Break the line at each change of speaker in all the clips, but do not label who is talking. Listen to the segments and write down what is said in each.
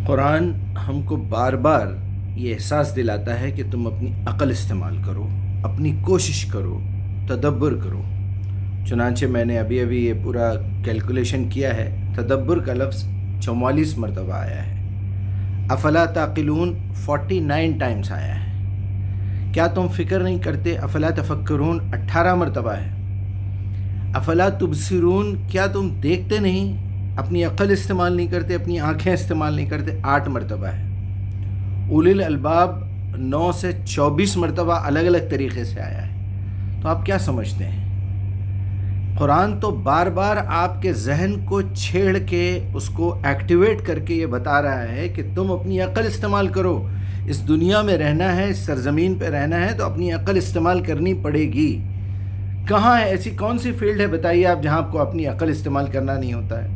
قرآن ہم کو بار بار یہ احساس دلاتا ہے کہ تم اپنی عقل استعمال کرو، اپنی کوشش کرو، تدبر کرو۔ چنانچہ میں نے ابھی یہ پورا کیلکولیشن کیا ہے، تدبر کا لفظ 44 مرتبہ آیا ہے۔ افلا تعقلون 49 ٹائمز آیا ہے۔ کیا تم فکر نہیں کرتے؟ افلا تفکرون 18 مرتبہ ہے۔ افلا تبصرون، کیا تم دیکھتے نہیں؟ اپنی عقل استعمال نہیں کرتے، اپنی آنکھیں استعمال نہیں کرتے، 8 مرتبہ ہے۔ اولی الالباب 9 سے 24 مرتبہ الگ الگ طریقے سے آیا ہے۔ تو آپ کیا سمجھتے ہیں؟ قرآن تو بار بار آپ کے ذہن کو چھیڑ کے اس کو ایکٹیویٹ کر کے یہ بتا رہا ہے کہ تم اپنی عقل استعمال کرو۔ اس دنیا میں رہنا ہے، اس سرزمین پہ رہنا ہے تو اپنی عقل استعمال کرنی پڑے گی۔ کہاں ہے ایسی کون سی فیلڈ ہے بتائیے آپ جہاں آپ کو اپنی عقل استعمال کرنا نہیں ہوتا ہے؟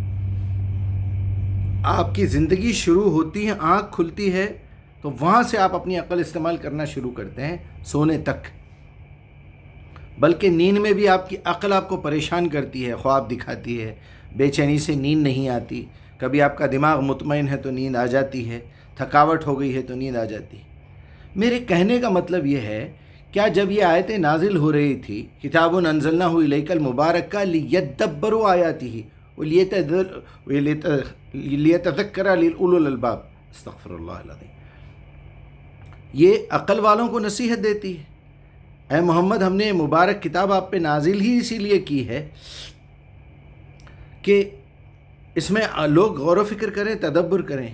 آپ کی زندگی شروع ہوتی ہے، آنکھ کھلتی ہے تو وہاں سے آپ اپنی عقل استعمال کرنا شروع کرتے ہیں سونے تک۔ بلکہ نیند میں بھی آپ کی عقل آپ کو پریشان کرتی ہے، خواب دکھاتی ہے، بے چینی سے نیند نہیں آتی، کبھی آپ کا دماغ مطمئن ہے تو نیند آ جاتی ہے، تھکاوٹ ہو گئی ہے تو نیند آ جاتی ہے۔ میرے کہنے کا مطلب یہ ہے، کیا جب یہ آیتیں نازل ہو رہی تھی، کتاب انزلناہ الیک المبارک لیدبروا آیاتہ لیتذکر اولو الالباب، استغفر اللہ العظیم، یہ عقل والوں کو نصیحت دیتی ہے۔ اے محمد، ہم نے مبارک کتاب آپ پہ نازل ہی اسی لیے کی ہے کہ اس میں لوگ غور و فکر کریں، تدبر کریں۔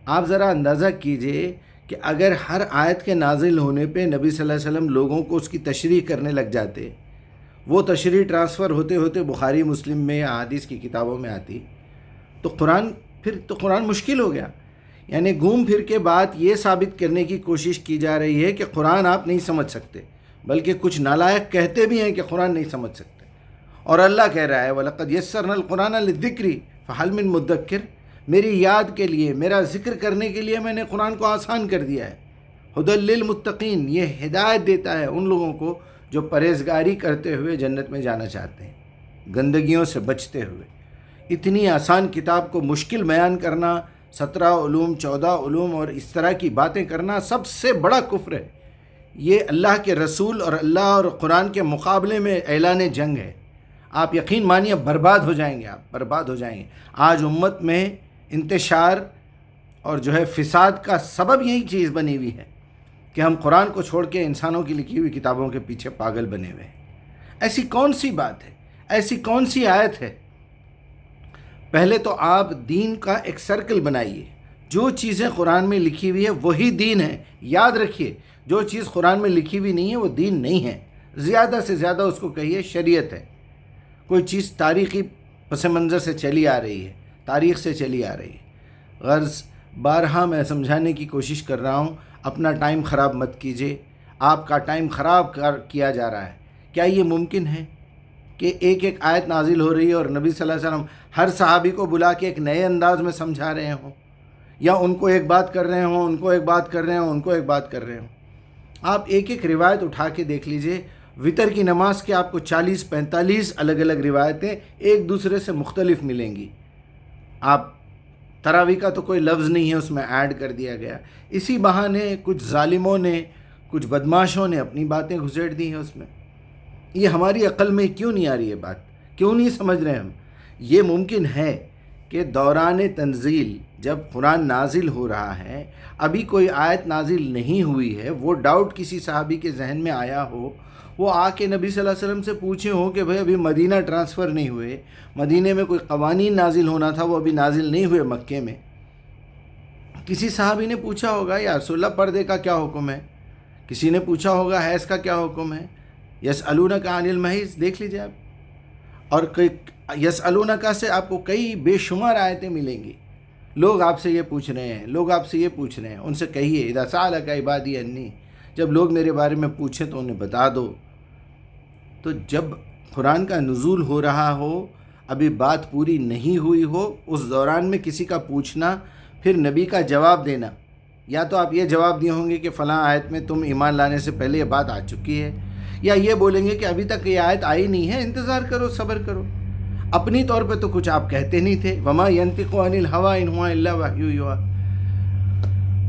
آپ ذرا اندازہ کیجئے کہ اگر ہر آیت کے نازل ہونے پہ نبی صلی اللہ علیہ وسلم لوگوں کو اس کی تشریح کرنے لگ جاتے، وہ تشریح ٹرانسفر ہوتے ہوتے بخاری مسلم میں یا حدیث کی کتابوں میں آتی، تو قرآن مشکل ہو گیا۔ یعنی گھوم پھر کے بات یہ ثابت کرنے کی کوشش کی جا رہی ہے کہ قرآن آپ نہیں سمجھ سکتے، بلکہ کچھ نالائق کہتے بھی ہیں کہ قرآن نہیں سمجھ سکتے، اور اللہ کہہ رہا ہے وَلَقَدْ يَسَّرْنَا الْقُرْآنَ لِلذِّكْرِ فَهَلْ مِن مُدَّكِّرٍ، میری یاد کے لیے، میرا ذکر کرنے کے لیے میں نے قرآن کو آسان کر دیا ہے۔ ہدی للمتقین، یہ ہدایت دیتا ہے ان لوگوں کو جو پرہیزگاری کرتے ہوئے جنت میں جانا چاہتے ہیں، گندگیوں سے بچتے ہوئے۔ اتنی آسان کتاب کو مشکل بیان کرنا، 17 علوم، 14 علوم اور اس طرح کی باتیں کرنا سب سے بڑا کفر ہے۔ یہ اللہ کے رسول اور اللہ اور قرآن کے مقابلے میں اعلان جنگ ہے۔ آپ یقین مانیے برباد ہو جائیں گے، آپ برباد ہو جائیں گے۔ آج امت میں انتشار اور فساد کا سبب یہی چیز بنی ہوئی ہے کہ ہم قرآن کو چھوڑ کے انسانوں کی لکھی ہوئی کتابوں کے پیچھے پاگل بنے ہوئے ہیں۔ ایسی کون سی بات ہے؟ ایسی کون سی آیت ہے؟ پہلے تو آپ دین کا ایک سرکل بنائیے، جو چیزیں قرآن میں لکھی ہوئی ہے وہی دین ہے۔ یاد رکھیے، جو چیز قرآن میں لکھی ہوئی نہیں ہے وہ دین نہیں ہے۔ زیادہ سے زیادہ اس کو کہیے شریعت ہے۔ کوئی چیز تاریخی پس منظر سے چلی آ رہی ہے، تاریخ سے چلی آ رہی ہے۔ غرض بارہا میں سمجھانے کی کوشش کر رہا ہوں، اپنا ٹائم خراب مت کیجیے۔ آپ کا ٹائم خراب کیا جا رہا ہے۔ کیا یہ ممکن ہے کہ ایک ایک آیت نازل ہو رہی ہے اور نبی صلی اللہ علیہ وسلم ہر صحابی کو بلا کے ایک نئے انداز میں سمجھا رہے ہوں، یا ان کو ایک بات کر رہے ہوں، ان کو ایک بات کر رہے ہوں، ان کو ایک بات کر رہے ہوں؟ آپ ایک ایک روایت اٹھا کے دیکھ لیجئے۔ وطر کی نماز کے آپ کو 40-45 الگ الگ روایتیں ایک دوسرے سے مختلف ملیں گی۔ آپ تراویح کا تو کوئی لفظ نہیں ہے اس میں ایڈ کر دیا گیا۔ اسی بہانے کچھ ظالموں نے، کچھ بدماشوں نے اپنی باتیں گھسیٹ دی ہیں اس میں۔ یہ ہماری عقل میں کیوں نہیں آ رہی ہے بات؟ کیوں نہیں سمجھ رہے ہم؟ یہ ممکن ہے کہ دوران تنزیل جب قرآن نازل ہو رہا ہے، ابھی کوئی آیت نازل نہیں ہوئی ہے، وہ ڈاؤٹ کسی صحابی کے ذہن میں آیا ہو، وہ آ کے نبی صلی اللہ علیہ وسلم سے پوچھے ہوں کہ بھئی ابھی مدینہ ٹرانسفر نہیں ہوئے، مدینہ میں کوئی قوانین نازل ہونا تھا وہ ابھی نازل نہیں ہوئے مکے میں۔ کسی صحابی نے پوچھا ہوگا یا رسول اللہ پردے کا کیا حکم ہے، کسی نے پوچھا ہوگا حیض کا کیا حکم ہے، یسألونک عن المحیض دیکھ لیجئے آپ، اور یسألونک سے آپ کو کئی بے شمار آیتیں ملیں گی۔ لوگ آپ سے یہ پوچھ رہے ہیں، لوگ آپ سے یہ پوچھ رہے ہیں، ان سے کہیے اذا سألک عبادی انی، جب لوگ میرے بارے میں پوچھیں تو انہیں بتا دو۔ تو جب قرآن کا نزول ہو رہا ہو، ابھی بات پوری نہیں ہوئی ہو، اس دوران میں کسی کا پوچھنا، پھر نبی کا جواب دینا، یا تو آپ یہ جواب دیے ہوں گے کہ فلاں آیت میں تم ایمان لانے سے پہلے یہ بات آ چکی ہے، یا یہ بولیں گے کہ ابھی تک یہ آیت آئی نہیں ہے، انتظار کرو، صبر کرو۔ اپنی طور پہ تو کچھ آپ کہتے نہیں تھے، وما ینطق عن الہوی ان ہوا الا وحی یوحی،